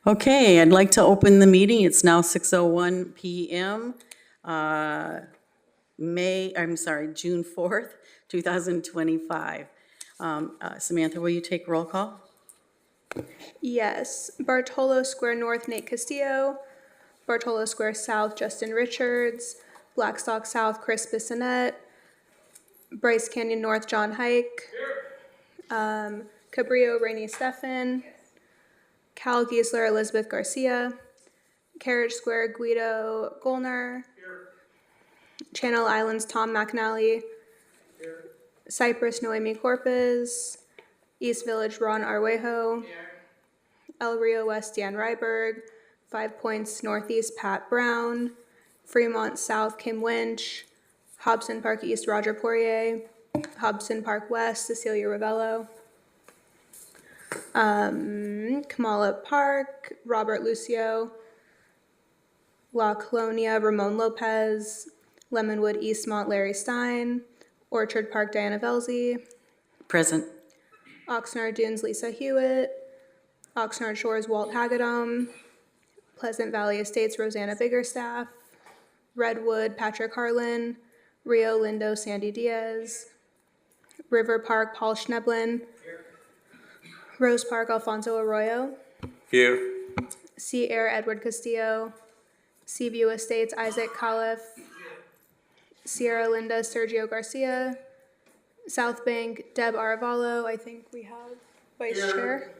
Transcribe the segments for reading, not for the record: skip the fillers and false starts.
Okay, I'd like to open the meeting. It's now 6:01 PM. June 4th, 2025. Samantha, will you take roll call? Yes. Bartolo Square North, Nate Castillo. Bartolo Square South, Justin Richards. Blackstock South, Chris Bissonette. Bryce Canyon North, John Hike. Cabrillo, Rainey Stephan. Cal Giesler, Elizabeth Garcia. Carriage Square, Guido Golner. Channel Islands, Tom McNally. Cypress, Noemi Corpus. East Village, Ron Arwejo. El Rio West, Dan Ryberg. 5 Points Northeast, Pat Brown. Fremont South, Kim Winch. Hobson Park East, Roger Poirier. Hobson Park West, Cecilia Ravello. Kamala Park, Robert Lucio. La Colonia, Ramon Lopez. Lemonwood Eastmont, Larry Stein. Orchard Park, Diana Velzy. Present. Oxnard Dunes, Lisa Hewitt. Oxnard Shores, Walt Hagedom. Pleasant Valley Estates, Rosanna Biggerstaff. Redwood, Patrick Harlan. Rio Lindo, Sandy Diaz. River Park, Paul Schneblin. Rose Park, Alfonso Arroyo. Here. Sea Air, Edward Castillo. Seaview Estates, Isaac Calif. Sierra Linda, Sergio Garcia. South Bank, Deb Aravalo. I think we have Vice Chair.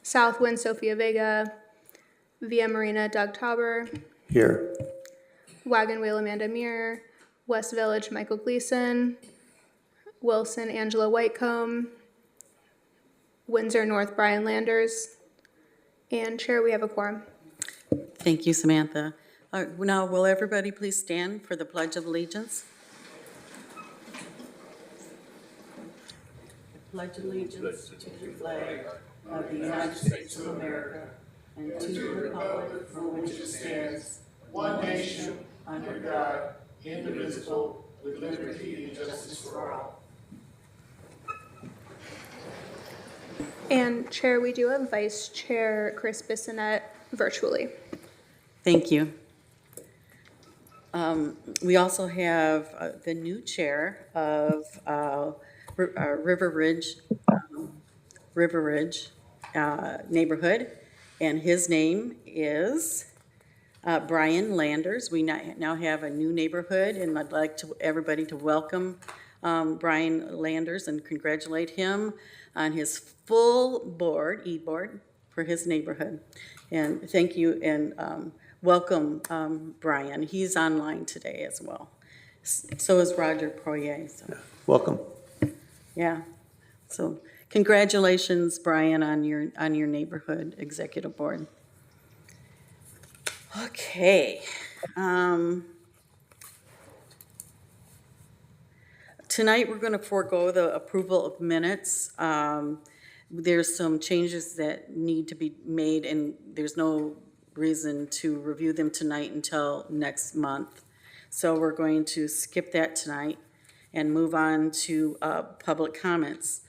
Southwind, Sophia Vega. Via Marina, Doug Tauber. Here. Wagon Wheel, Amanda Muir. West Village, Michael Gleason. Wilson, Angela Whitecomb. Windsor North, Brian Landers. And Chair, we have a quorum. Thank you, Samantha. Now, will everybody please stand for the Pledge of Allegiance? Pledge allegiance to the flag of the United States of America and to the republic for which it stands, one nation, under God, indivisible, with liberty and justice for all. And Chair, we do have Vice Chair Chris Bissonette virtually. Thank you. We also have the new chair of River Ridge neighborhood, and his name is Brian Landers. We now have a new neighborhood, and I'd like everybody to welcome Brian Landers and congratulate him on his full e-board for his neighborhood. And thank you, and welcome, Brian. He's online today as well. So is Roger Poirier. So. Welcome. Yeah. So congratulations, Brian, on your neighborhood executive board. Okay. Tonight we're going to forego the approval of minutes. There's some changes that need to be made, and there's no reason to review them tonight until next month. So we're going to skip that tonight and move on to public comments.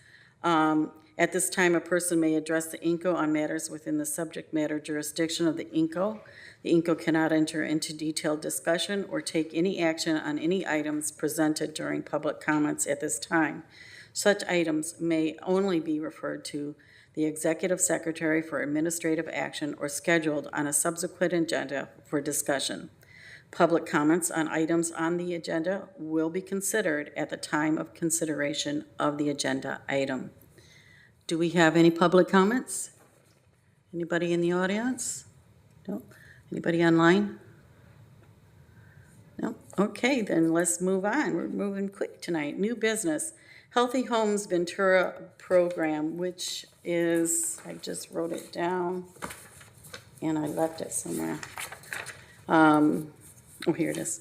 At this time, a person may address the INCO on matters within the subject matter jurisdiction of the INCO. The INCO cannot enter into detailed discussion or take any action on any items presented during public comments at this time. Such items may only be referred to the Executive Secretary for administrative action or scheduled on a subsequent agenda for discussion. Public comments on items on the agenda will be considered at the time of consideration of the agenda item. Do we have any public comments? Anybody in the audience? No? Anybody online? No? Okay, then let's move on. We're moving quick tonight. New business. Healthy Homes Ventura program, which is, I just wrote it down and I left it somewhere. Oh, here it is.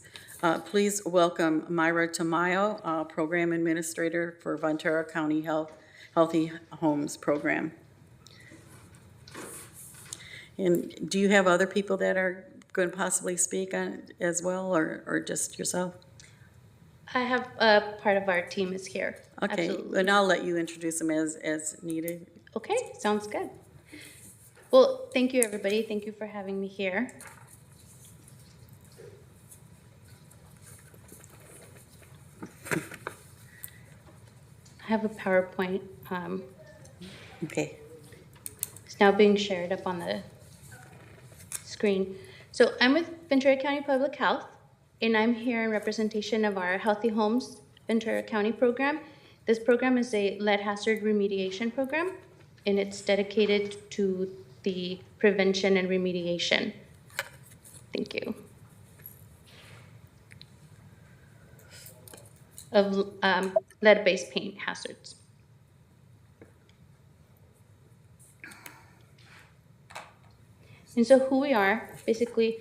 Please welcome Myra Tamayo, Program Administrator for Ventura County Healthy Homes Program. And do you have other people that are going to possibly speak on it as well, or just yourself? I have part of our team is here. Okay, Absolutely. and I'll let you introduce them as needed. Okay, sounds good. Well, thank you, everybody. Thank you for having me here. I have a PowerPoint. Okay. It's now being shared up on the screen. So I'm with Ventura County Public Health, and I'm here in representation of our Healthy Homes Ventura County program. This program is a lead hazard remediation program, and it's dedicated to the prevention and remediation. Thank you. Of lead-based paint hazards. And so who we are, basically,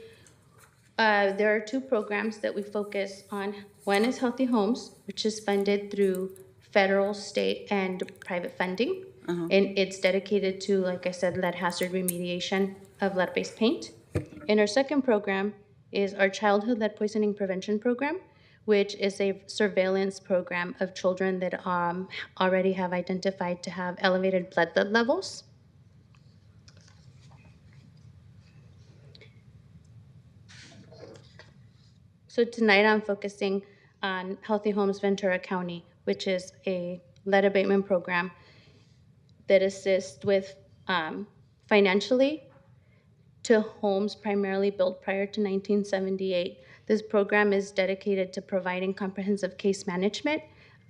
there are two programs that we focus on. One is Healthy Homes, which is funded through federal, state, and private funding. And it's dedicated to, like I said, lead hazard remediation of lead-based paint. And our second program is our Childhood Lead Poisoning Prevention Program, which is a surveillance program of children that already have identified to have elevated blood lead levels. So tonight I'm focusing on Healthy Homes Ventura County, which is a lead abatement program that assists with financially to homes primarily built prior to 1978. This program is dedicated to providing comprehensive case management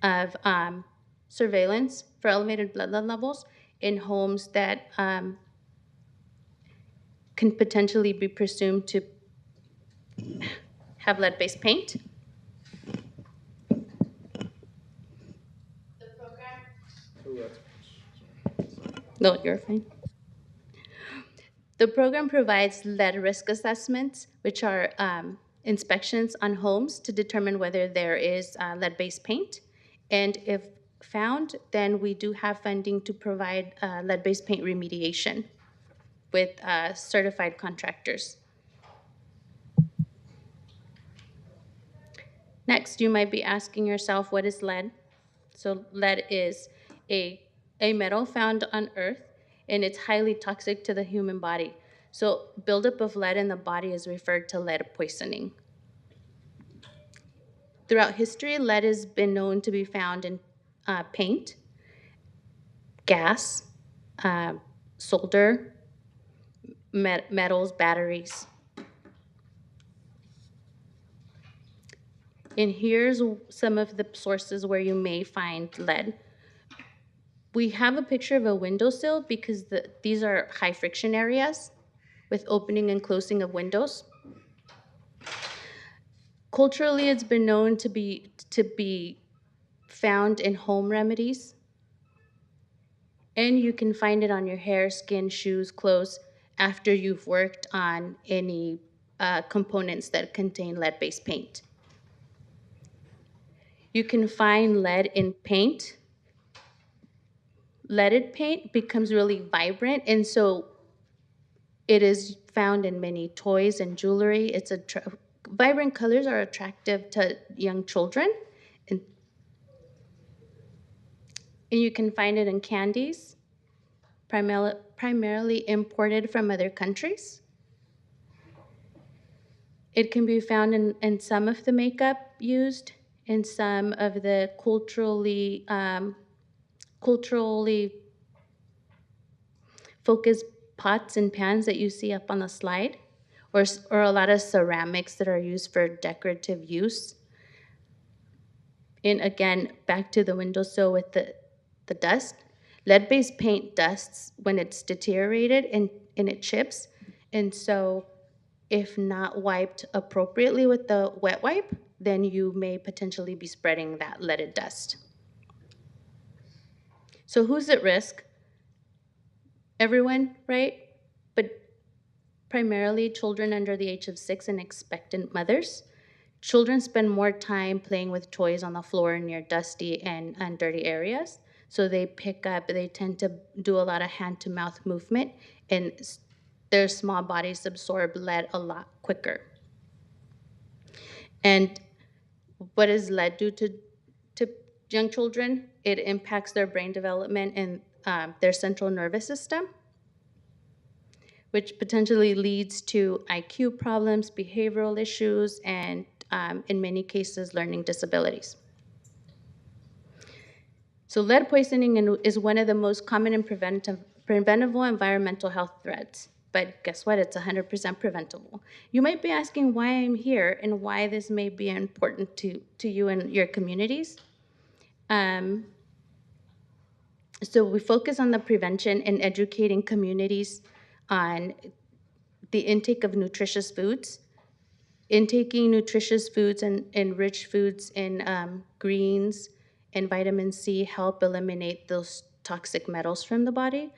of surveillance for elevated blood lead levels in homes that can potentially be presumed to have lead-based paint. No, you're fine. The program provides lead risk assessments, which are inspections on homes to determine whether there is lead-based paint. And if found, then we do have funding to provide lead-based paint remediation with certified contractors. Next, you might be asking yourself, what is lead? So lead is a metal found on Earth, and it's highly toxic to the human body. So buildup of lead in the body is referred to lead poisoning. Throughout history, lead has been known to be found in paint, gas, solder, metals, batteries. And here's some of the sources where you may find lead. We have a picture of a windowsill because these are high friction areas with opening and closing of windows. Culturally, it's been known to be found in home remedies. And you can find it on your hair, skin, shoes, clothes after you've worked on any components that contain lead-based paint. You can find lead in paint. Leaded paint becomes really vibrant, and so it is found in many toys and jewelry. Vibrant colors are attractive to young children, and you can find it in candies, primarily imported from other countries. It can be found in some of the makeup used, in some of the culturally focused pots and pans that you see up on the slide, or a lot of ceramics that are used for decorative use. And again, back to the windowsill with the dust. Lead-based paint dusts when it's deteriorated and it chips. And so if not wiped appropriately with the wet wipe, then you may potentially be spreading that leaded dust. So who's at risk? Everyone, right? But primarily children under the age of 6 and expectant mothers. Children spend more time playing with toys on the floor near dusty and dirty areas. So they tend to do a lot of hand-to-mouth movement, and their small bodies absorb lead a lot quicker. And what does lead do to young children? It impacts their brain development and their central nervous system. which potentially leads to IQ problems, behavioral issues, and in many cases, learning disabilities. So lead poisoning is one of the most common and preventable environmental health threats. But guess what? It's 100% preventable. You might be asking why I'm here and why this may be important to you and your communities. Um, so we focus on the prevention and educating communities on the intake of nutritious foods. Intaking nutritious foods and rich foods in greens and vitamin C help eliminate those toxic metals from the body.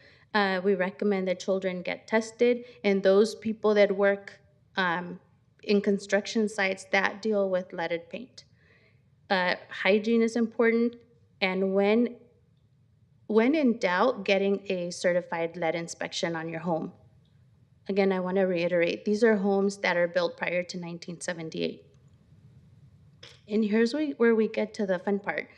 We recommend that children get tested, and those people that work in construction sites that deal with leaded paint. Hygiene is important, and when in doubt, getting a certified lead inspection on your home. Again, I want to reiterate, these are homes that are built prior to 1978. And here's where we get to the fun part.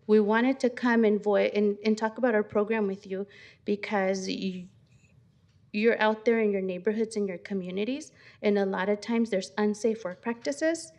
We wanted to come and talk about our program with you because you're out there in your neighborhoods and your communities, and a lot of times there's unsafe work practices.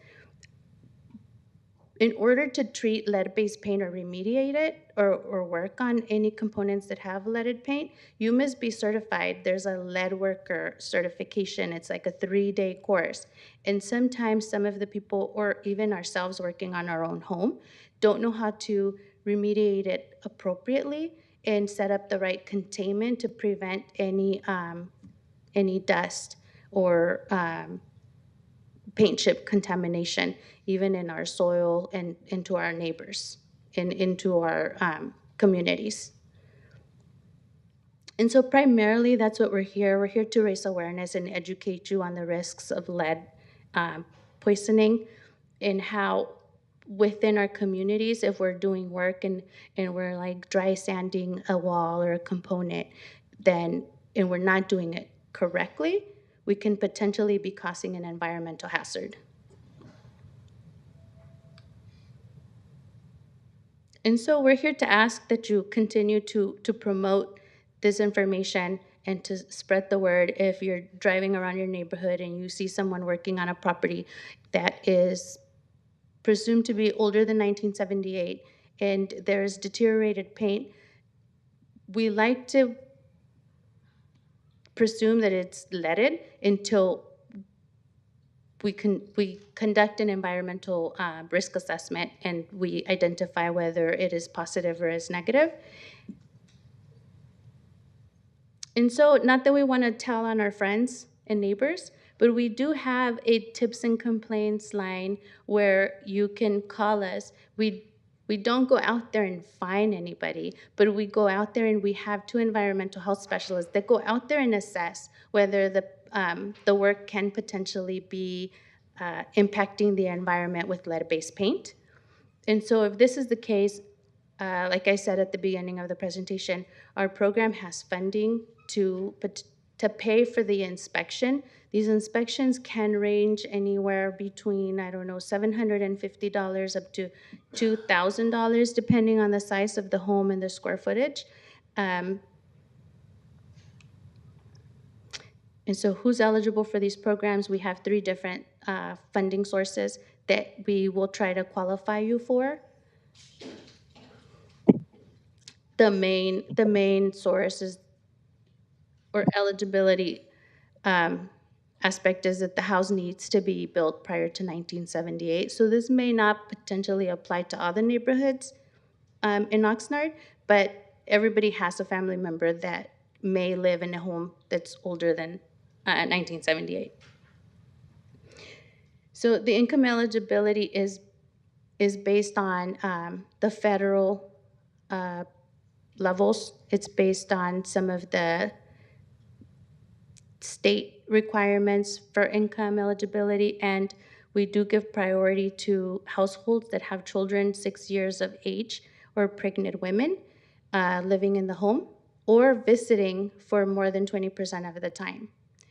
In order to treat lead-based paint or remediate it or work on any components that have leaded paint, you must be certified. There's a lead worker certification. It's like a 3-day course. And sometimes some of the people, or even ourselves working on our own home, don't know how to remediate it appropriately and set up the right containment to prevent any dust or paint chip contamination, even in our soil and into our neighbors and into our communities. And so primarily that's what we're here. We're here to raise awareness and educate you on the risks of lead poisoning and how within our communities, if we're doing work and we're like dry sanding a wall or a component, then, and we're not doing it correctly, we can potentially be causing an environmental hazard. And so we're here to ask that you continue to promote this information and to spread the word. If you're driving around your neighborhood and you see someone working on a property that is presumed to be older than 1978 and there is deteriorated paint, we like to presume that it's leaded until we conduct an environmental risk assessment and we identify whether it is positive or is negative. And so, not that we want to tell on our friends and neighbors, but we do have a tips and complaints line where you can call us. We don't go out there and fine anybody, but we go out there and we have 2 environmental health specialists that go out there and assess whether the work can potentially be impacting the environment with lead-based paint. And so if this is the case, like I said at the beginning of the presentation, our program has funding to pay for the inspection. These inspections can range anywhere between, I don't know, $750 up to $2,000, depending on the size of the home and the square footage. And so who's eligible for these programs? We have 3 different funding sources that we will try to qualify you for. The main source is, or eligibility aspect is that the house needs to be built prior to 1978. So this may not potentially apply to all the neighborhoods in Oxnard, but everybody has a family member that may live in a home that's older than 1978. So the income eligibility is based on the federal levels. It's based on some of the state requirements for income eligibility, and we do give priority to households that have children 6 years of age or pregnant women living in the home or visiting for more than 20% of the time.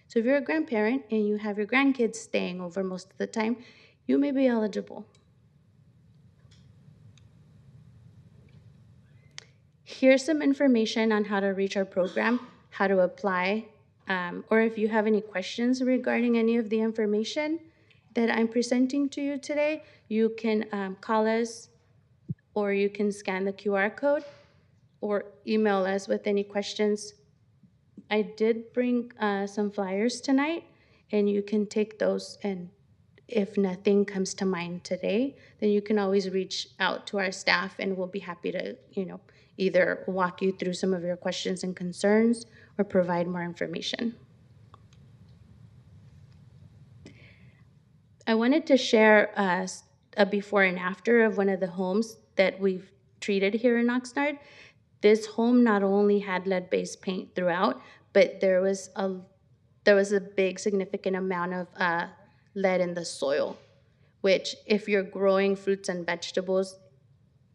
So if you're a grandparent and you have your grandkids staying over most of the time, you may be eligible. Here's some information on how to reach our program, how to apply, or if you have any questions regarding any of the information that I'm presenting to you today, you can call us, or you can scan the QR code, or email us with any questions. I did bring some flyers tonight, and you can take those, and if nothing comes to mind today, then you can always reach out to our staff, and we'll be happy to, either walk you through some of your questions and concerns or provide more information. I wanted to share a before and after of one of the homes that we've treated here in Oxnard. This home not only had lead-based paint throughout, but there was a big significant amount of lead in the soil, which if you're growing fruits and vegetables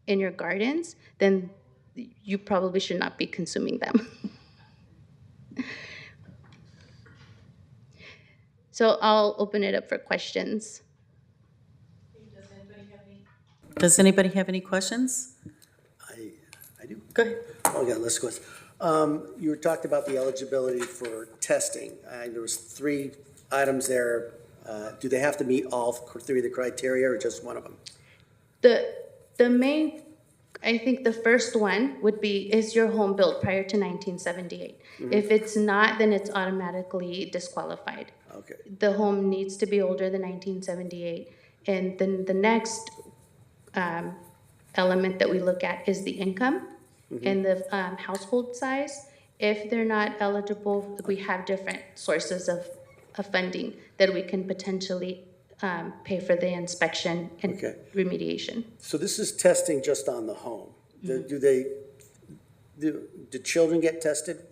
in your gardens, then you probably should not be consuming them. So I'll open it up for questions. Does anybody have any questions? I do. Go ahead. Oh, yeah, let's go. You talked about the eligibility for testing. There was 3 items there. Do they have to meet all 3 of the criteria or just one of them? The main, I think the first one would be, is your home built prior to 1978? If it's not, then it's automatically disqualified. Okay. The home needs to be older than 1978. And then the next element that we look at is the income and the household size. If they're not eligible, we have different sources of funding that we can potentially pay for the inspection and Okay. remediation. So this is testing just on the home. Do children get tested?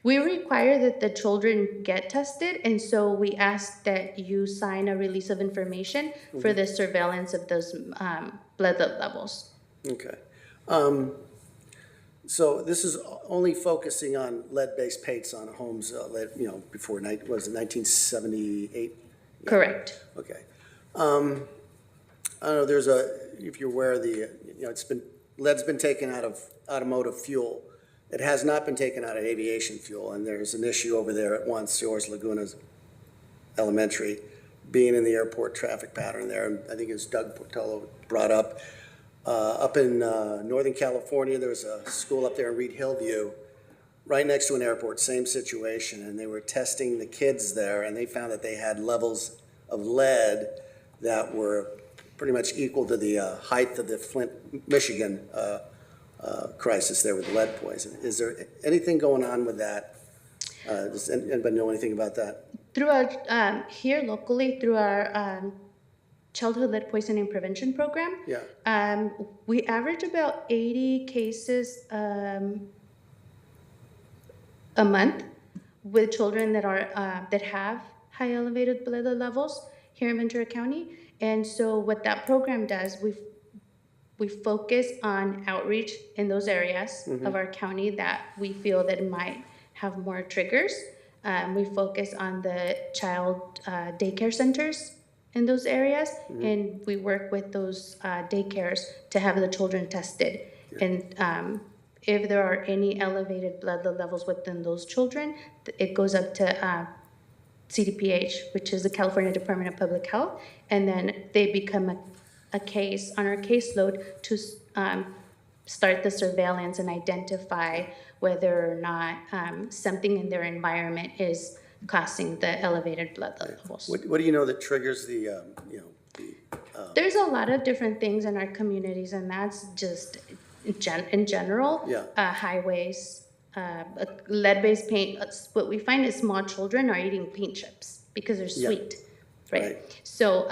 We require that the children get tested, and so we ask that you sign a release of information for the surveillance of those blood levels. Okay. So this is only focusing on lead-based paints on homes, before, was it 1978? Correct. Okay. I don't know, if you're aware of lead's been taken out of automotive fuel. It has not been taken out of aviation fuel, and there's an issue over there at Juarez Lagunas Elementary, being in the airport traffic pattern there. And I think as Doug Portello brought up in Northern California, there was a school up there in Reed Hillview, right next to an airport, same situation, and they were testing the kids there, and they found that they had levels of lead that were pretty much equal to the height of the Flint, Michigan crisis there with lead poison. Is there anything going on with that? Does anybody know anything about that? Through our, here locally, through our childhood lead poisoning prevention program, Yeah. we average about 80 cases a month with children that are that have high elevated blood levels here in Ventura County. And so what that program does, we focus on outreach in those areas of our county that we feel that might have more triggers. We focus on the child daycare centers in those areas, and we work with those daycares to have the children tested. And if there are any elevated blood levels within those children, it goes up to CDPH, which is the California Department of Public Health, and then they become a case on our caseload to start the surveillance and identify whether or not something in their environment is causing the elevated blood levels. What do you know that triggers the, There's a lot of different things in our communities, and that's just in general. Yeah. Highways, lead-based paint. What we find is small children are eating paint chips because they're sweet, right? So,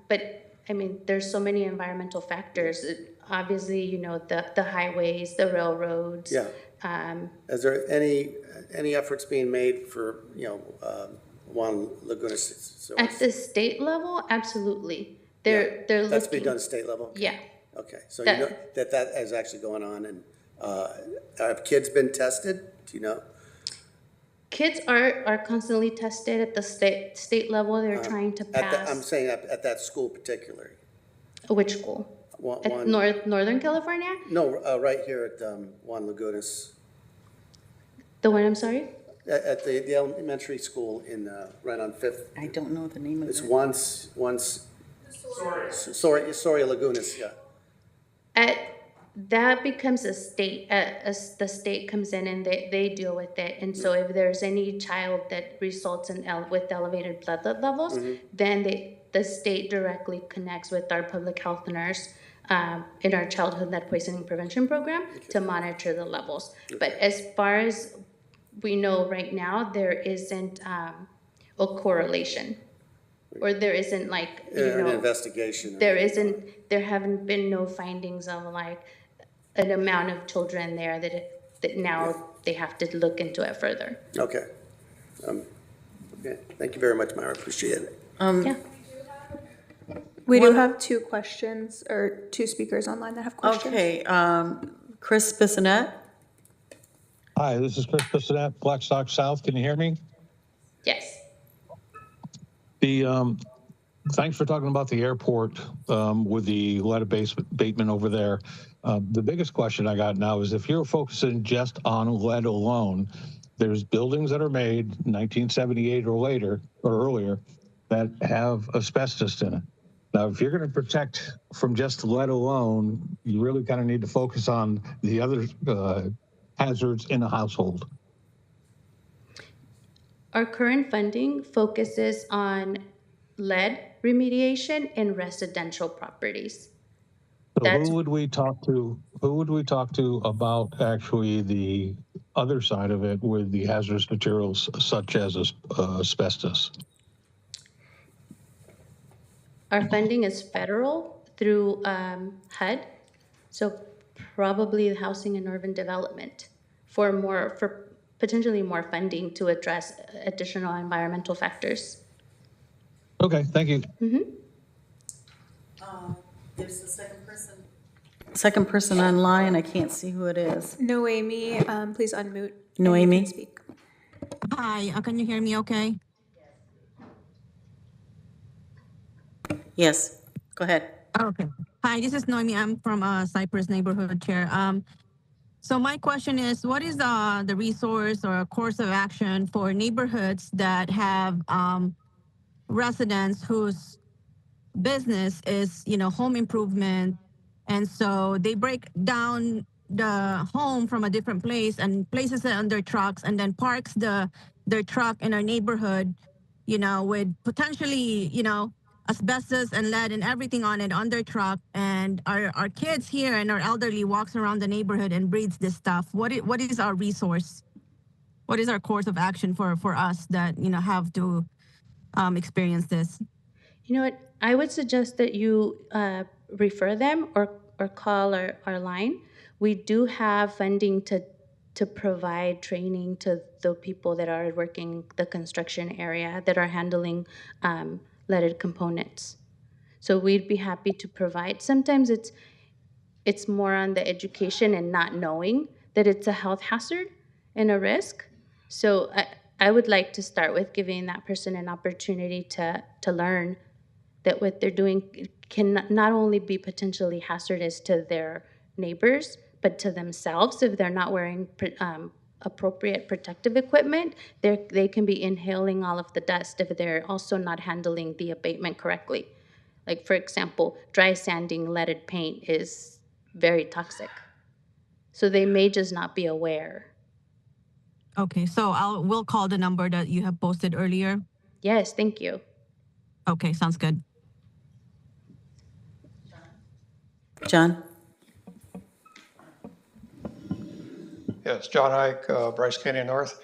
but I mean, there's so many environmental factors. Obviously, the highways, the railroads. Yeah. Is there any efforts being made for, Juan Laguna? At the state level, absolutely. They're looking. That's being done at state level? Yeah. Okay, so you know that is actually going on, and have kids been tested? Do you know? Kids are constantly tested at the state level. They're trying to pass. I'm saying at that school particularly. Which school? At Northern California? No, right here at Juan Lagunas. The one, I'm sorry? at the elementary school in, right on Fifth. I don't know the name of It's it. Soria Lagunas, yeah. That becomes a state, the state comes in and they deal with it. And so if there's any child that results in with elevated blood levels, then the state directly connects with our public health nurse in our childhood lead poisoning prevention program to monitor the levels. But as far as we know right now, there isn't a correlation. Or there isn't like, An investigation. there haven't been no findings of like an amount of children there that now they have to look into it further. Okay. Okay. Thank you very much, Myra. Appreciate it. Yeah. We do have two questions, or two speakers online that have questions. Okay, Chris Bissonette? Hi, this is Chris Bissonette, Blackstock South. Can you hear me? Yes. Thanks for talking about the airport with the lead abatement over there. The biggest question I got now is if you're focusing just on lead alone, there's buildings that are made 1978 or later or earlier that have asbestos in it. Now, if you're going to protect from just lead alone, you really kind of need to focus on the other hazards in a household. Our current funding focuses on lead remediation in residential properties. So who would we talk to? Who would we talk to about actually the other side of it with the hazardous materials such as asbestos? Our funding is federal through HUD, so probably the Housing and Urban Development for potentially more funding to address additional environmental factors. Okay, thank you. There's the second person. Second person online, I can't see who it is. Noemi, please unmute. and Noemi? you can speak. Hi, can you hear me okay? Yes, go ahead. Okay. Hi, this is Noemi. I'm from Cypress Neighborhood Chair. So my question is, what is the resource or course of action for neighborhoods that have residents whose business is, home improvement, and so they break down the home from a different place and places it on their trucks and then parks their truck in our neighborhood, with potentially, asbestos and lead and everything on it on their truck, and our kids here and our elderly walks around the neighborhood and breathes this stuff. What is our resource? What is our course of action for us that have to experience this? You know what? I would suggest that you refer them or call our line. We do have funding to provide training to the people that are working the construction area that are handling leaded components. So we'd be happy to provide. Sometimes it's more on the education and not knowing that it's a health hazard and a risk. So I would like to start with giving that person an opportunity to learn that what they're doing can not only be potentially hazardous to their neighbors, but to themselves if they're not wearing appropriate protective equipment. They can be inhaling all of the dust if they're also not handling the abatement correctly. Like, for example, dry sanding leaded paint is very toxic. So they may just not be aware. Okay, so we'll call the number that you have posted earlier. Yes, thank you. Okay, sounds good. John? Yes, John Ike, Bryce County North.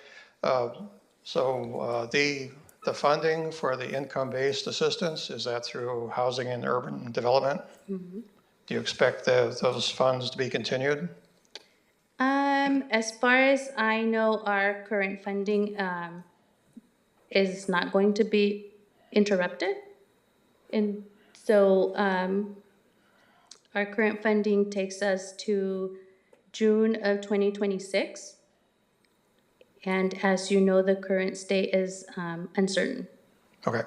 So the funding for the income-based assistance, is that through Housing and Urban Development? Mm-hmm. Do you expect those funds to be continued? As far as I know, our current funding is not going to be interrupted. And so our current funding takes us to June of 2026. And as you know, the current state is uncertain. Okay.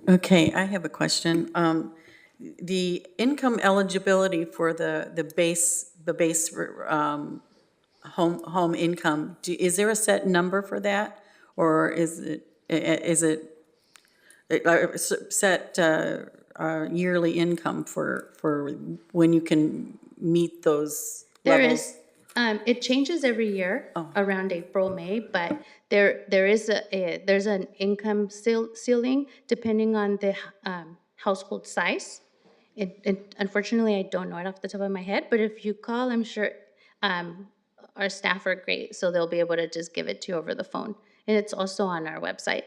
Okay, I have a question. The income eligibility for the base home income, is there a set number for that? Or is it set yearly income for when you can meet those There levels? is, it changes every year around April, May, but there is there's an income ceiling depending on the household size. Unfortunately, I don't know it off the top of my head, but if you call, I'm sure our staff are great, so they'll be able to just give it to you over the phone. And it's also on our website.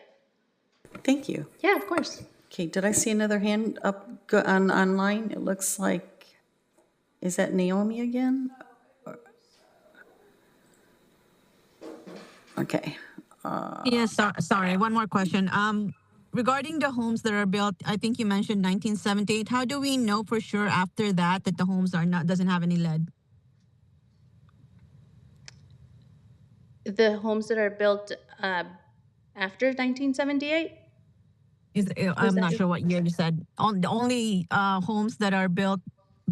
Thank you. Yeah, of course. Okay, did I see another hand up online? It looks like, is that Naomi again? Okay. Yes, sorry, one more question. Regarding the homes that are built, I think you mentioned 1978. How do we know for sure after that that the homes are not doesn't have any lead? The homes that are built after 1978? I'm that not your- sure what year you said. The only homes that are built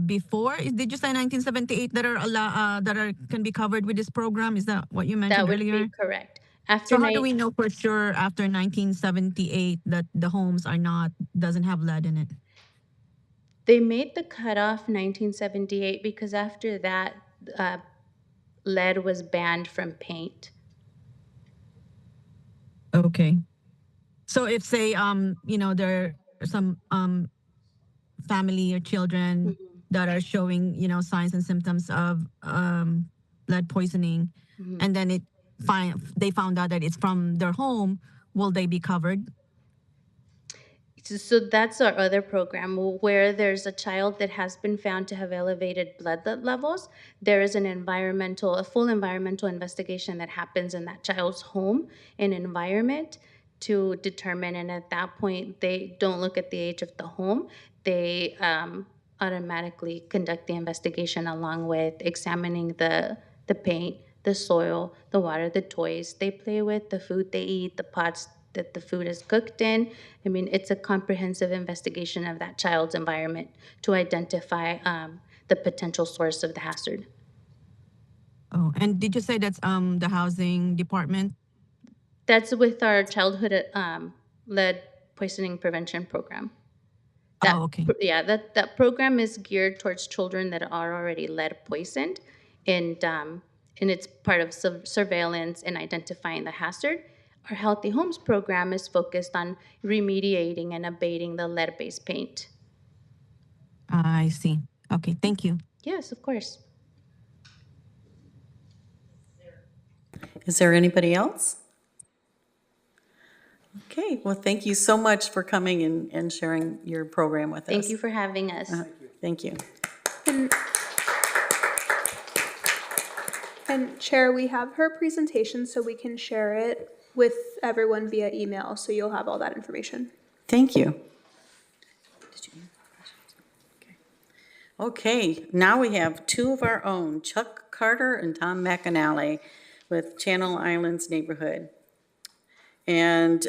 before did you say 1978 that are that are can be covered with this program? Is that what you That mentioned would earlier? be correct. After So how do night, we know for sure after 1978 that the homes are not doesn't have lead in it? they made the cutoff 1978 because after that, uh, lead was banned from paint. Okay. So if say there are some family or children that are showing signs and symptoms of lead poisoning, and then they found out that it's from their home, will they be covered? So that's our other program where there's a child that has been found to have elevated blood levels. There is a full environmental investigation that happens in that child's home and environment to determine. And at that point, they don't look at the age of the home. They automatically conduct the investigation along with examining the paint, the soil, the water, the toys they play with, the food they eat, the pots that the food is cooked in. I mean, it's a comprehensive investigation of that child's environment to identify the potential source of the hazard. Oh, and did you say that's the housing department? That's with our childhood lead poisoning prevention program. Oh, okay. That program is geared towards children that are already lead poisoned, and it's part of surveillance and identifying the hazard. Our Healthy Homes program is focused on remediating and abating the lead-based paint. I see. Okay, thank you. Yes, of course. Is there anybody else? Okay, well, thank you so much for coming and sharing your program with us. Thank you for having us. Thank you. And Chair, we have her presentation so we can share it with everyone via email, so you'll have all that information. Thank you. Okay, now we have two of our own, Chuck Carter and Tom McAnally with Channel Islands Neighborhood. And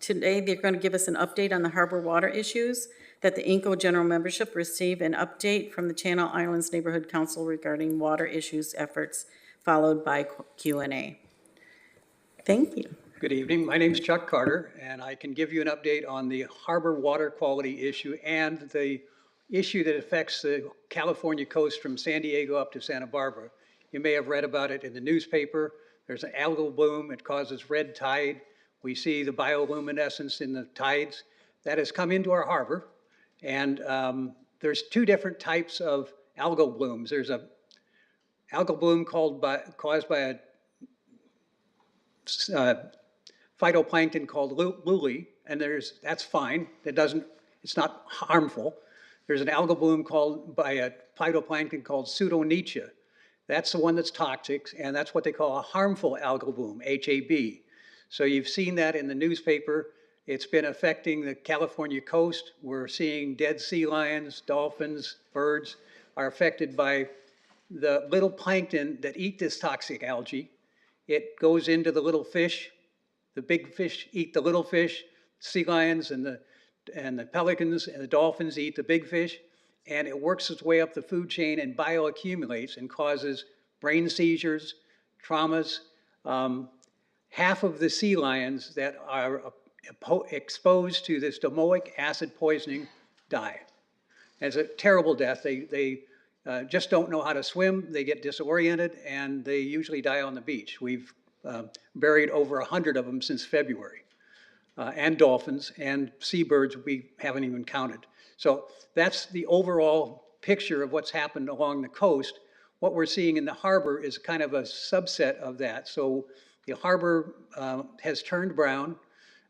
today they're going to give us an update on the harbor water issues that the INCO general membership received an update from the Channel Islands Neighborhood Council regarding water issues efforts, followed by Q&A. Thank you. Good evening. My name is Chuck Carter, and I can give you an update on the harbor water quality issue and the issue that affects the California coast from San Diego up to Santa Barbara. You may have read about it in the newspaper. There's an algal bloom. It causes red tide. We see the bioluminescence in the tides. That has come into our harbor. And there's two different types of algal blooms. There's a algal bloom caused by a phytoplankton called luli, and that's fine. It's not harmful. There's an algal bloom caused by a phytoplankton called pseudonychia. That's the one that's toxic, and that's what they call a harmful algal bloom, HAB. So you've seen that in the newspaper. It's been affecting the California coast. We're seeing dead sea lions, dolphins, birds are affected by the little plankton that eat this toxic algae. It goes into the little fish. The big fish eat the little fish. Sea lions and the pelicans and the dolphins eat the big fish. and it works its way up the food chain and bioaccumulates and causes brain seizures, traumas. Half of the sea lions that are exposed to this domoic acid poisoning die. It's a terrible death. They just don't know how to swim, they get disoriented, and they usually die on the beach. We've buried over 100 of them since February, and dolphins and seabirds we haven't even counted. So that's the overall picture of what's happened along the coast. What we're seeing in the harbor is kind of a subset of that. So the harbor has turned brown.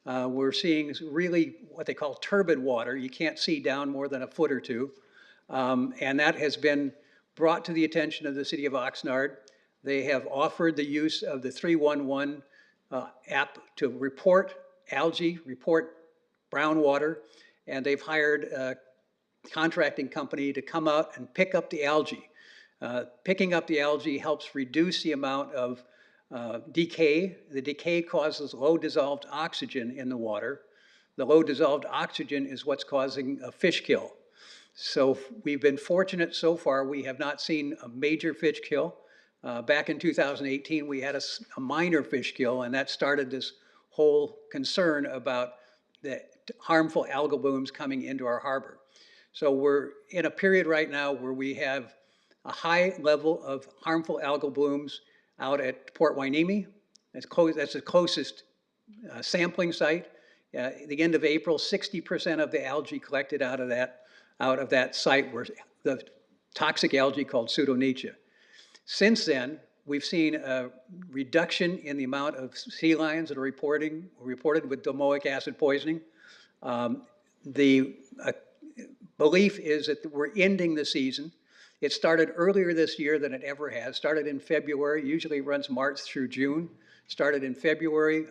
We're seeing really what they call turbid water. You can't see down more than a foot or two. And that has been brought to the attention of the city of Oxnard. They have offered the use of the 311 app to report algae, report brown water, and they've hired a contracting company to come out and pick up the algae. Picking up the algae helps reduce the amount of decay. The decay causes low dissolved oxygen in the water. The low dissolved oxygen is what's causing a fish kill. So we've been fortunate so far. We have not seen a major fish kill. Back in 2018, we had a minor fish kill, and that started this whole concern about the harmful algal blooms coming into our harbor. So we're in a period right now where we have a high level of harmful algal blooms out at Port Hueneme. That's the closest sampling site. The end of April, 60% of the algae collected out of that site were the toxic algae called Pseudonychia. Since then, we've seen a reduction in the amount of sea lions that are reported with domoic acid poisoning. The belief is that we're ending the season. It started earlier this year than it ever has. Started in February, usually runs March through June. Started in February.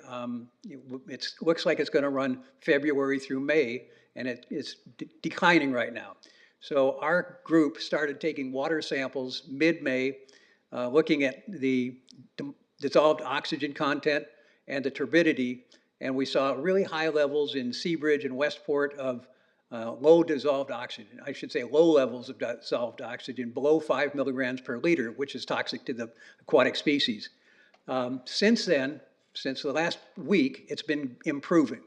It looks like it's going to run February through May, and it's declining right now. So our group started taking water samples mid-May, looking at the dissolved oxygen content and the turbidity, and we saw really high levels in Seabridge and Westport of low dissolved oxygen. I should say low levels of dissolved oxygen, below 5 milligrams per liter, which is toxic to the aquatic species. Since then, since the last week, it's been improving.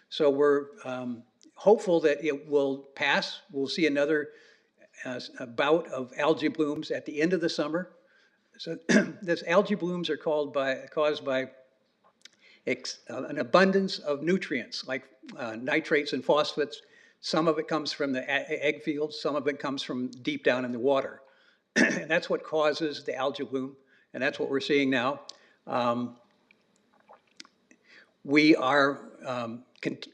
So we're hopeful that it will pass. We'll see another bout of algae blooms at the end of the summer. So these algae blooms are caused by an abundance of nutrients like nitrates and phosphates. Some of it comes from the egg fields, some of it comes from deep down in the water. And that's what causes the algae bloom, and that's what we're seeing now. We are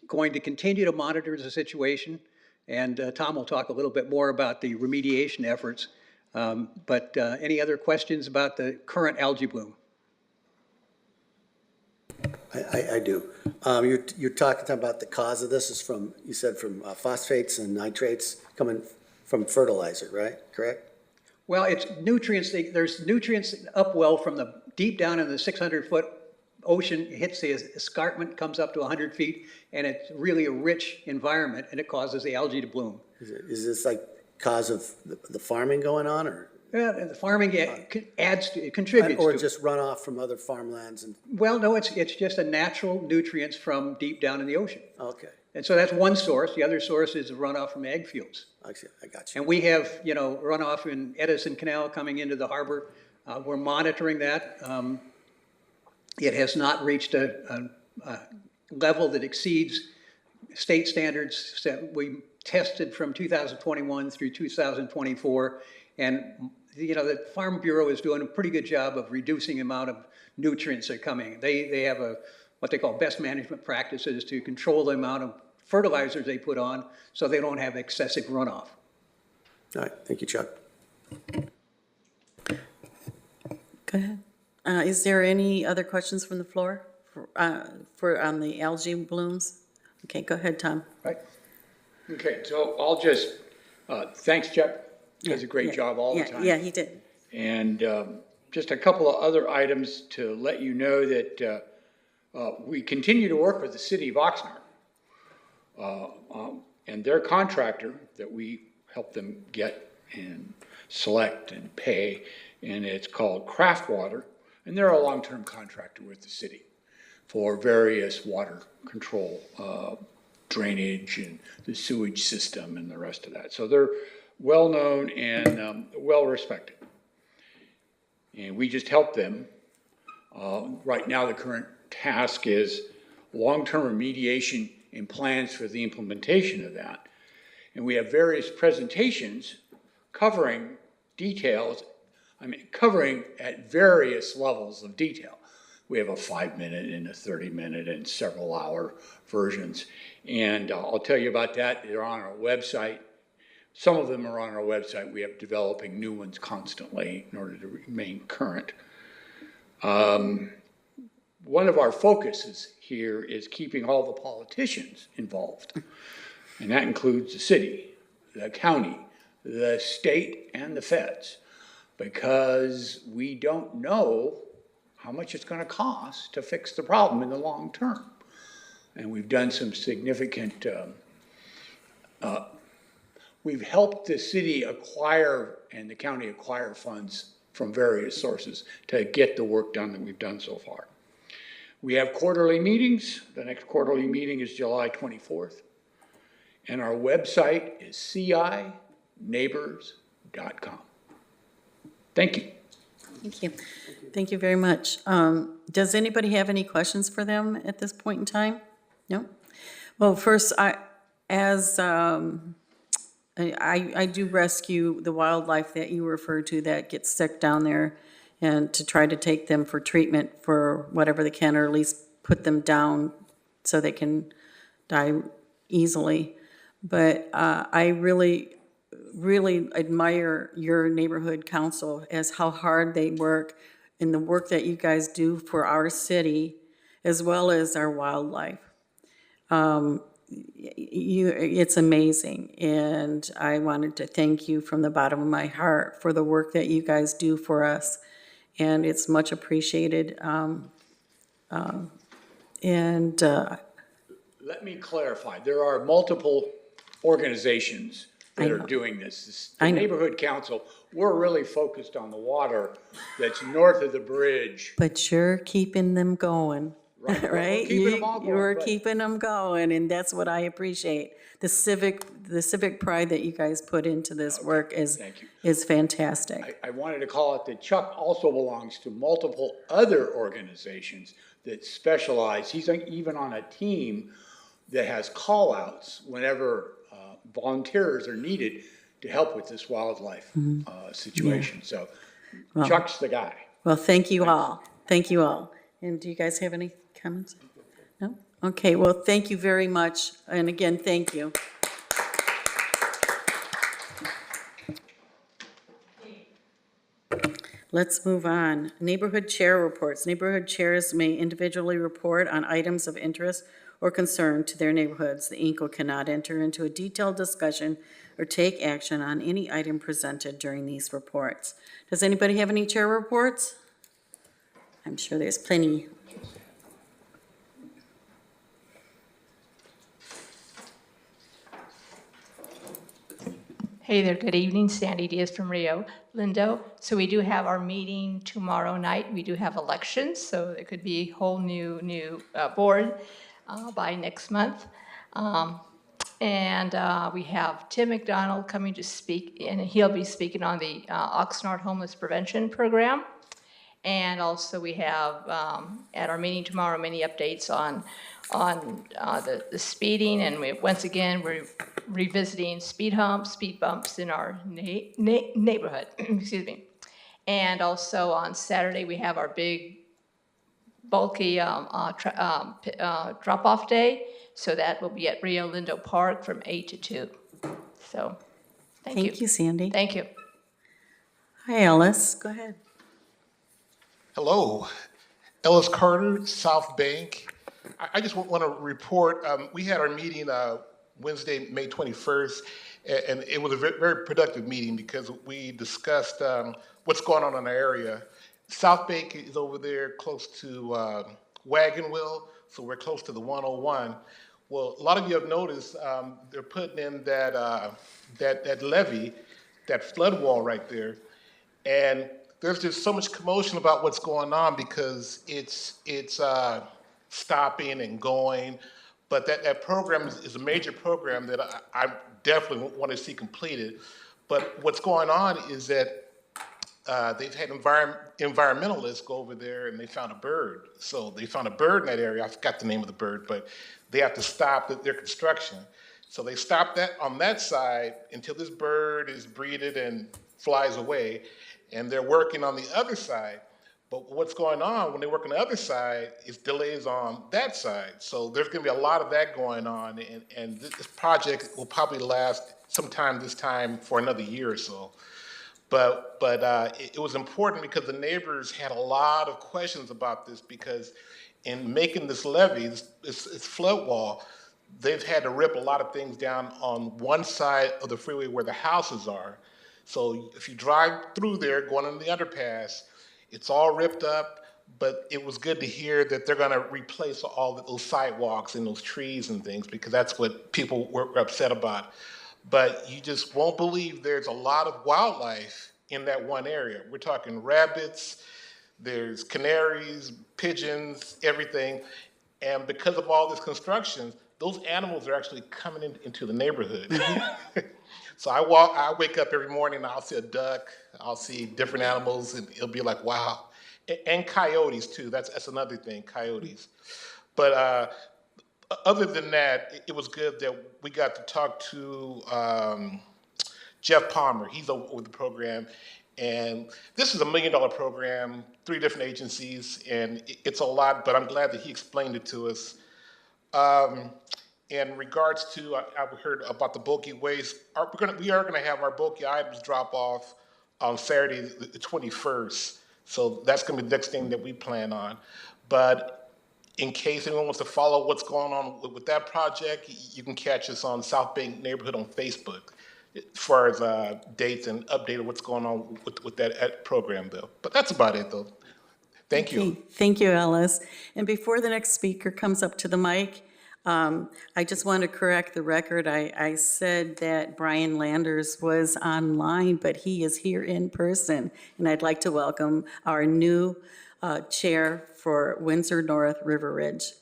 going to continue to monitor the situation, and Tom will talk a little bit more about the remediation efforts. But any other questions about the current algae bloom? I do. You're talking about the cause of this is from, you said from phosphates and nitrates coming from fertilizer, right? Correct? Well, it's nutrients. There's nutrients upwell from the deep down in the 600-foot ocean, hits the escarpment, comes up to 100 feet, and it's really a rich environment, and it causes the algae to bloom. Is this like cause of the farming going on, or? Yeah, the farming contributes or to just runoff from other farmlands? And well, no, it's just a natural nutrients from deep down in the ocean. okay, And so that's one source. The other source is the runoff from egg fields. I see. I got you. And we have, runoff in Edison Canal coming into the harbor. We're monitoring that. It has not reached a level that exceeds state standards that we tested from 2021 through 2024. And, the Farm Bureau is doing a pretty good job of reducing the amount of nutrients that are coming. They have what they call best management practices to control the amount of fertilizers they put on so they don't have excessive runoff. All right. Thank you, Chuck. Go ahead. Is there any other questions from the floor on the algae blooms? Okay, go ahead, Tom. Right. Okay, so I'll just, thanks, Chuck. Does a great job all the time. Yeah, he did. And just a couple of other items to let you know that we continue to work with the city of Oxnard. And their contractor that we help them get and select and pay, and it's called Craft Water, and they're a long-term contractor with the city for various water control, drainage and the sewage system and the rest of that. So they're well-known and well-respected. And we just help them. Right now, the current task is long-term remediation and plans for the implementation of that. And we have various presentations covering details, covering at various levels of detail. We have a 5-minute and a 30-minute and several hour versions. And I'll tell you about that. They're on our website. Some of them are on our website. We have developing new ones constantly in order to remain current. One of our focuses here is keeping all the politicians involved. And that includes the city, the county, the state, and the feds, because we don't know how much it's going to cost to fix the problem in the long term. And we've done some significant, we've helped the city acquire and the county acquire funds from various sources to get the work done that we've done so far. We have quarterly meetings. The next quarterly meeting is July 24th. And our website is cineighbors.com. Thank you. Thank you. Thank you very much. Does anybody have any questions for them at this point in time? No? Well, first, I do rescue the wildlife that you referred to that gets sick down there, and to try to take them for treatment for whatever they can, or at least put them down so they can die easily. But I really admire your neighborhood council as how hard they work and the work that you guys do for our city as well as our wildlife. It's amazing, and I wanted to thank you from the bottom of my heart for the work that you guys do for us, and it's much appreciated. Let me clarify. There are multiple organizations that are doing this. The neighborhood council, we're really focused on the water that's north of the bridge. But you're keeping them going. Right. We're Right? keeping them all going, You're but- keeping them going, and that's what I appreciate. The civic pride that you guys put into this work thank you. is fantastic. I wanted to call it that Chuck also belongs to multiple other organizations that specialize. He's even on a team that has call-outs whenever volunteers are needed to help with this wildlife situation. So Chuck's the guy. Well, thank you all. Thank you all. And do you guys have any comments? No? Okay, well, thank you very much. And again, thank you. Let's move on. Neighborhood chair reports. Neighborhood chairs may individually report on items of interest or concern to their neighborhoods. The INCO cannot enter into a detailed discussion or take action on any item presented during these reports. Does anybody have any chair reports? I'm sure there's plenty. Hey there, good evening. Sandy Diaz from Rio Lindo. So we do have our meeting tomorrow night. We do have elections, so it could be a whole new board by next month. And we have Tim McDonald coming to speak, and he'll be speaking on the Oxnard Homeless Prevention Program. And also we have at our meeting tomorrow many updates on the speeding, and once again we're revisiting speed bumps in our neighborhood. Excuse me. And also on Saturday we have our big bulky drop-off day, so that will be at Rio Lindo Park from 8 to 2. So thank you. Thank you, Sandy. Thank you. Hi, Ellis. Go ahead. Hello, Ellis Carter, South Bank. I just want to report, we had our meeting Wednesday, May 21st, and it was a very productive meeting because we discussed what's going on in our area. South Bank is over there close to Wagon Wheel, so we're close to the 101. Well, a lot of you have noticed they're putting in that levee, that flood wall right there, and there's just so much commotion about what's going on because it's stopping and going. But that program is a major program that I definitely want to see completed. But what's going on is that they've had environmentalists go over there and they found a bird. So they found a bird in that area. I forgot the name of the bird, but they have to stop their construction. So they stopped that on that side until this bird is breeded and flies away. And they're working on the other side. But what's going on when they work on the other side is delays on that side. So there's going to be a lot of that going on. And this project will probably last sometime this time for another year or so. But it was important because the neighbors had a lot of questions about this because in making this levee, this flood wall, they've had to rip a lot of things down on one side of the freeway where the houses are. So if you drive through there going on the underpass, it's all ripped up, but it was good to hear that they're gonna replace all those sidewalks and those trees and things because that's what people were upset about. But you just won't believe there's a lot of wildlife in that one area. We're talking rabbits, there's canaries, pigeons, everything. And because of all this construction, those animals are actually coming into the neighborhood. So I wake up every morning and I'll see a duck, I'll see different animals, and it'll be like, wow. And coyotes too, that's another thing, coyotes. But other than that, it was good that we got to talk to Jeff Palmer. He's over the program. And this is $1 million program, 3 different agencies, and it's a lot, but I'm glad that he explained it to us. In regards to, I heard about the bulky waste, we are gonna have our bulky items drop off on Saturday, the 21st. So that's gonna be the next thing that we plan on. But in case anyone wants to follow what's going on with that project, you can catch us on South Bank Neighborhood on Facebook as far as dates and update of what's going on with that program though. But that's about it though. Thank you. Okay, thank you, Alice. And before the next speaker comes up to the mic, I just want to correct the record. I said that Brian Landers was online, but he is here in person. And I'd like to welcome our new chair for Windsor North River Ridge.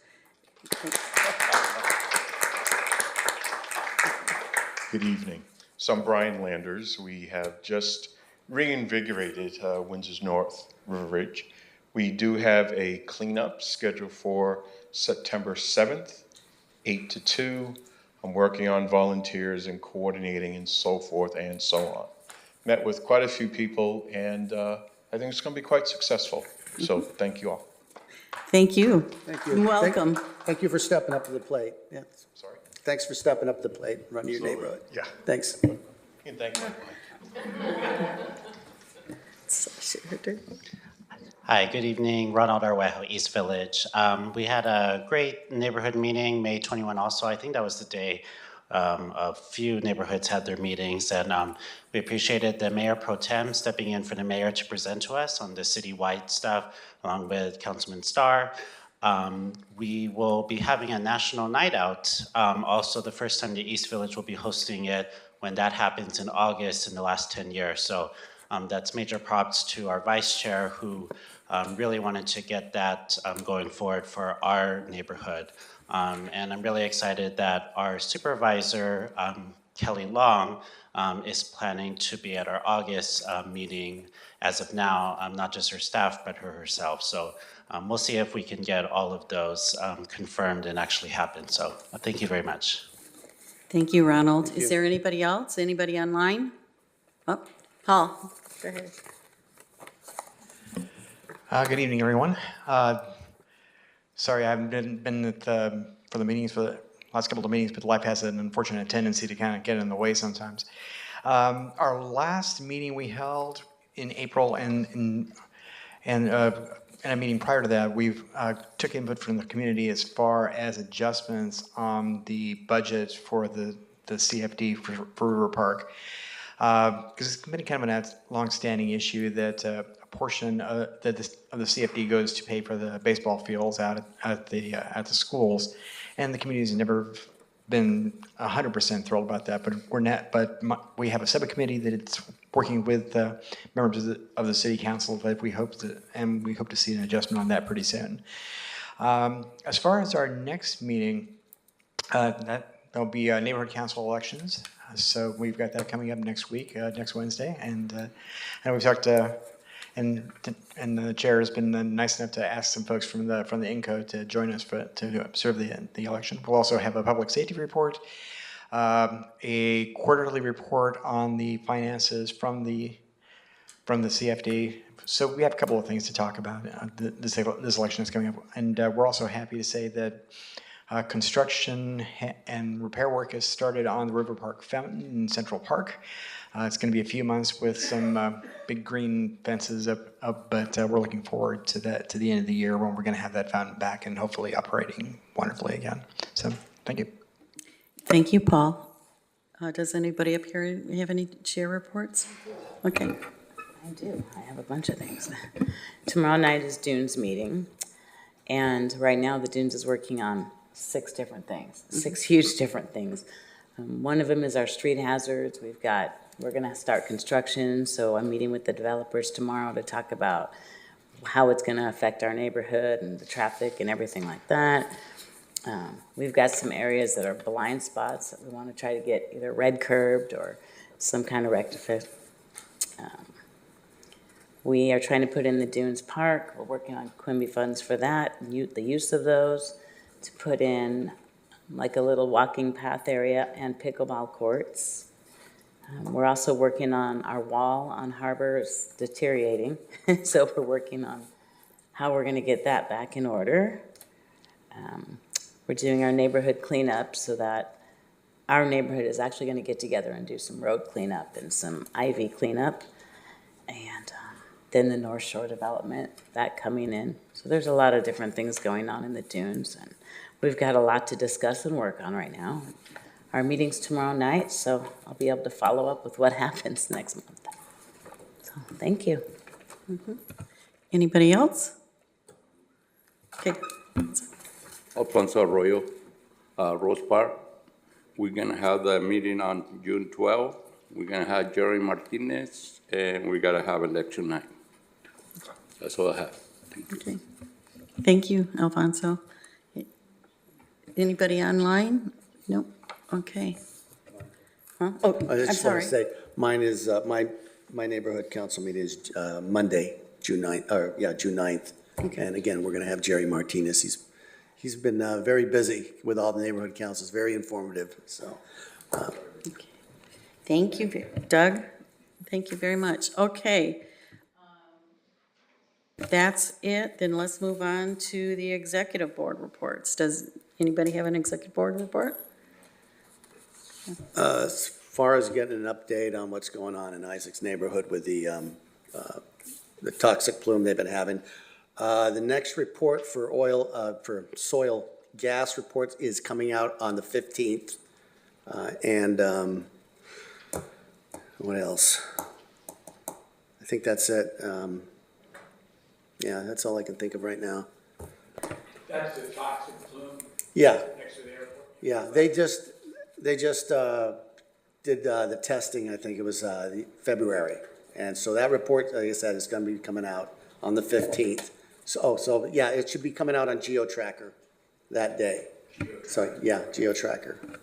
Good evening. So I'm Brian Landers. We have just reinvigorated Windsor's North River Ridge. We do have a cleanup scheduled for September 7th, 8 to 2. I'm working on volunteers and coordinating and so forth and so on. Met with quite a few people and I think it's going to be quite successful. So thank you all. Thank you. Thank you. Welcome. Thank you for stepping up to the plate. Yeah. Sorry. Thanks for stepping up to the plate, running your Absolutely. neighborhood. Yeah. Thanks. And thank you. Hi, good evening. Ronald Arwejo, East Village. We had a great neighborhood meeting, May 21 also. I think that was the day a few neighborhoods had their meetings, and we appreciated the Mayor Pro Tem stepping in for the mayor to present to us on the citywide stuff, along with Councilman Starr. We will be having a national night out, also the first time the East Village will be hosting it when that happens in August in the last 10 years. So that's major props to our vice chair who really wanted to get that going forward for our neighborhood. And I'm really excited that our supervisor, Kelly Long, is planning to be at our August meeting as of now, not just her staff, but her herself. So we'll see if we can get all of those confirmed and actually happen. So thank you very much. Thank you, Ronald. Is there anybody else? Anybody online? Oh, Paul, go ahead. Good evening, everyone. Sorry, I haven't been at for the meetings for the last couple of meetings, but life has an unfortunate tendency to kind of get in the way sometimes. Our last meeting we held in April, and a meeting prior to that, we took input from the community as far as adjustments on the budget for the CFD for River Park. Because it's been kind of a long-standing issue that a portion of the CFD goes to pay for the baseball fields out at the schools, and the community has never been 100% thrilled about that. But we have a subcommittee that it's working with members of the city council that we hope to see an adjustment on that pretty soon. As far as our next meeting, there'll be neighborhood council elections. So we've got that coming up next week, next Wednesday, and we've talked and the chair has been nice enough to ask some folks from the INCO to join us to observe the election. We'll also have a public safety report, a quarterly report on the finances from the CFD. So we have a couple of things to talk about. This election is coming up, and we're also happy to say that construction and repair work has started on the River Park Fountain in Central Park. It's going to be a few months with some big green fences up, but we're looking forward to that, to the end of the year when we're going to have that fountain back and hopefully operating wonderfully again. So, thank you. Thank you, Paul. Does anybody up here have any chair reports? Okay. I do. I have a bunch of things. Tomorrow night is Dunes meeting, and right now the Dunes is working on 6 different things, 6 huge different things. One of them is our street hazards. We're going to start construction, so I'm meeting with the developers tomorrow to talk about how it's going to affect our neighborhood and the traffic and everything like that. We've got some areas that are blind spots that we want to try to get either red curbed or some kind of rectification. We are trying to put in the Dunes Park. We're working on Quimby funds for that, the use of those, to put in like a little walking path area and pickleball courts. We're also working on our wall on Harbor. It's deteriorating, so we're working on how we're going to get that back in order. We're doing our neighborhood cleanup so that our neighborhood is actually going to get together and do some road cleanup and some ivy cleanup. And then the North Shore development, that coming in. So there's a lot of different things going on in the Dunes, and we've got a lot to discuss and work on right now. Our meeting's tomorrow night, so I'll be able to follow up with what happens next month. So thank you. Anybody else? Okay. Alfonso Arroyo, Rose Park. We're gonna have the meeting on June 12th. We're gonna have Jerry Martinez, and we're gonna have election night. That's all I have. Thank you. Okay. Thank you, Alfonso. Anybody online? Nope. Okay. Huh? Oh, I I'm just want sorry. to say, mine is, my neighborhood council meeting is Monday, June 9th. Okay. And again, we're going to have Jerry Martinez. He's been very busy with all the neighborhood councils, very informative, so. Okay. Thank you, Doug. Thank you very much. Okay. That's it. Then let's move on to the executive board reports. Does anybody have an executive board report? As far as getting an update on what's going on in Isaac's neighborhood with the toxic plume they've been having, the next report for for soil gas reports is coming out on the 15th. And what else? I think that's it. Yeah, that's all I can think of right now. That's the toxic plume Yeah, next to the airport? yeah, they just did the testing, I think it was February. And so that report, like I said, is gonna be coming out on the 15th. So yeah, it should be coming out on GeoTracker that day. So, yeah, GeoTracker.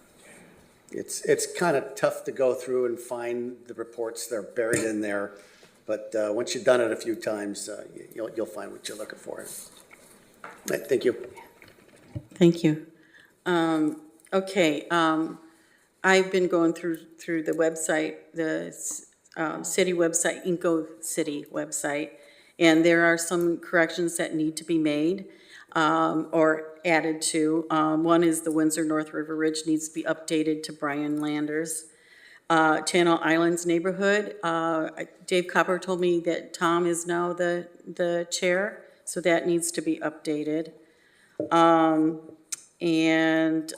It's kind of tough to go through and find the reports, they're buried in there. But once you've done it a few times, you'll find what you're looking for. Right, thank you. Thank you. Okay, I've been going through the website, the city website, Inco City website, and there are some corrections that need to be made or added to. One is the Windsor North River Ridge needs to be updated to Brian Landers. Channel Islands neighborhood, Dave Copper told me that Tom is now the chair, so that needs to be updated. And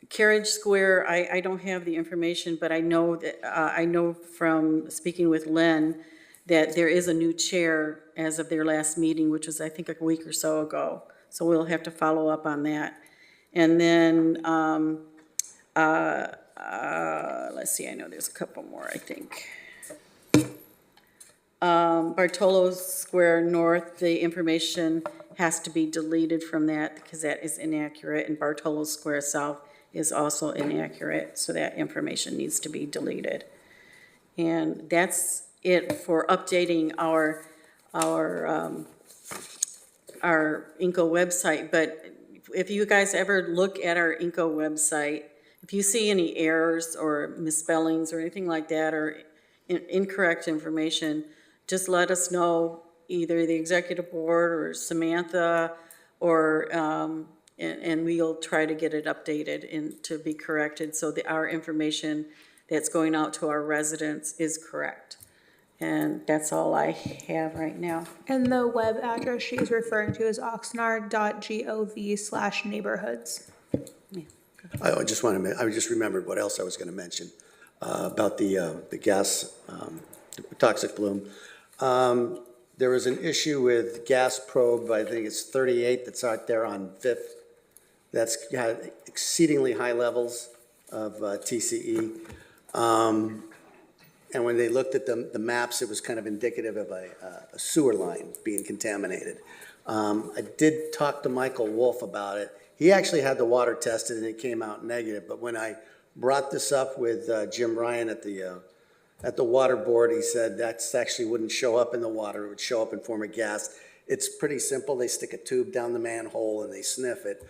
Carriage Square, I don't have the information, but I know that I know from speaking with Len that there is a new chair as of their last meeting, which was, I think, a week or so ago. So we'll have to follow up on that. And then, let's see, I know there's a couple more, I think. Bartolo Square North, the information has to be deleted from that because that is inaccurate, and Bartolo Square South is also inaccurate, so that information needs to be deleted. And that's it for updating our INCO website. But if you guys ever look at our INCO website, if you see any errors or misspellings or anything like that, or incorrect information, just let us know, either the executive board or Samantha, or and we'll try to get it updated and to be corrected so that our information that's going out to our residents is correct. And that's all I have right now. And the web address she's referring to is oxnard.gov/neighborhoods. I just remembered what else I was going to mention about the gas, toxic plume. There was an issue with gas probe, I think it's 38, that's out there on 5th. That's got exceedingly high levels of TCE. And when they looked at the maps, it was kind of indicative of a sewer line being contaminated. I did talk to Michael Wolf about it. He actually had the water tested and it came out negative, but when I brought this up with Jim Ryan at the water board, he said that's actually wouldn't show up in the water, it would show up in form of gas. It's pretty simple, they stick a tube down the manhole and they sniff it.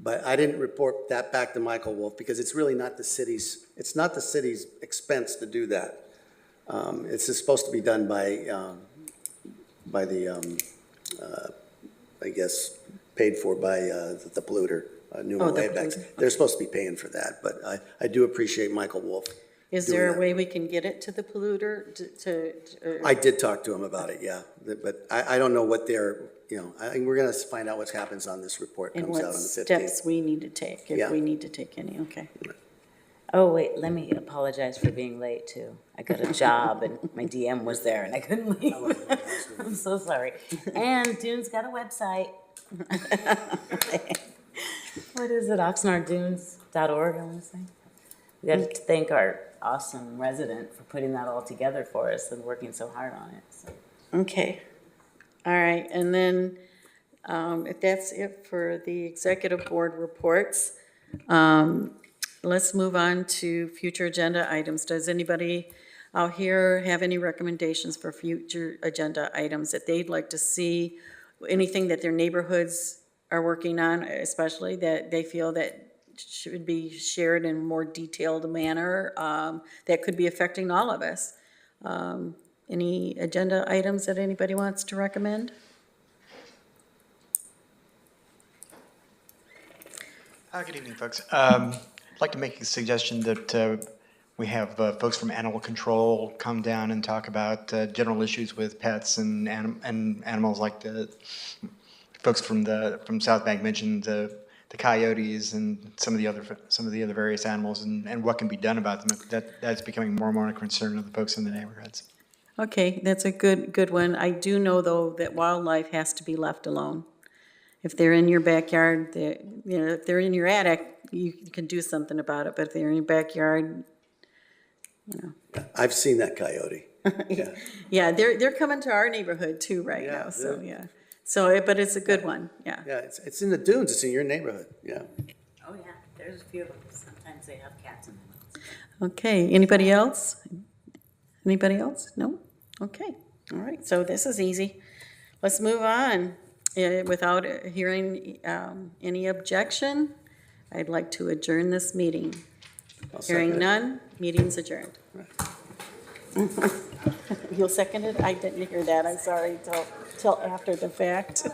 But I didn't report that back to Michael Wolf because it's really not the city's expense to do that. It's supposed to be done by the, I guess, paid for by the polluter, Newman Wayback. They're supposed to be paying for that, but I do appreciate Michael Wolf. Is there a way we can get it to the polluter I did talk to him about it, yeah, but I don't know what they're, we're gonna find out what happens on this report and comes what out on the 15th. steps we need to take, if Yeah. we need to take any, okay. Oh, wait, let me apologize for being late, too. I got a job, and my DM was there, and I couldn't leave. I'm so sorry. And Dune's got a website. What is it, oxnarddunes.org, I want to say? We got to thank our awesome resident for putting that all together for us and working so hard on it. So. Okay, all right, and then if that's it for the executive board reports, let's move on to future agenda items. Does anybody out here have any recommendations for future agenda items that they'd like to see? Anything that their neighborhoods are working on, especially that they feel that should be shared in a more detailed manner that could be affecting all of us? Any agenda items that anybody wants to recommend? Good evening, folks. I'd like to make a suggestion that we have folks from animal control come down and talk about general issues with pets and animals, like the folks from South Bank mentioned the coyotes and some of the other various animals and what can be done about them. That's becoming more and more a concern of the folks in the neighborhoods. Okay, that's a good one. I do know, though, that wildlife has to be left alone. If they're in your backyard, if they're in your attic, you can do something about it. But if they're in your backyard, I've seen that coyote. Yeah, they're coming to our neighborhood too right now. So yeah, but it's a good one. Yeah. Yeah, it's in the dunes. It's in your neighborhood. Yeah. Oh yeah, there's a few of them. Sometimes they have cats in them. Okay. Anybody else? Anybody else? No. Okay. All right. So this is easy. Let's move on. Without hearing any objection, I'd like to adjourn this meeting. Hearing none, meeting's adjourned. You'll second it? I didn't hear that. I'm sorry. Till after the fact.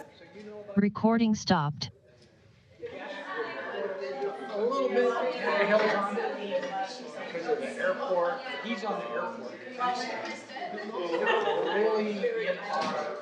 Recording stopped. A little bit, held on because of the airport. He's on the airport. Really in awe.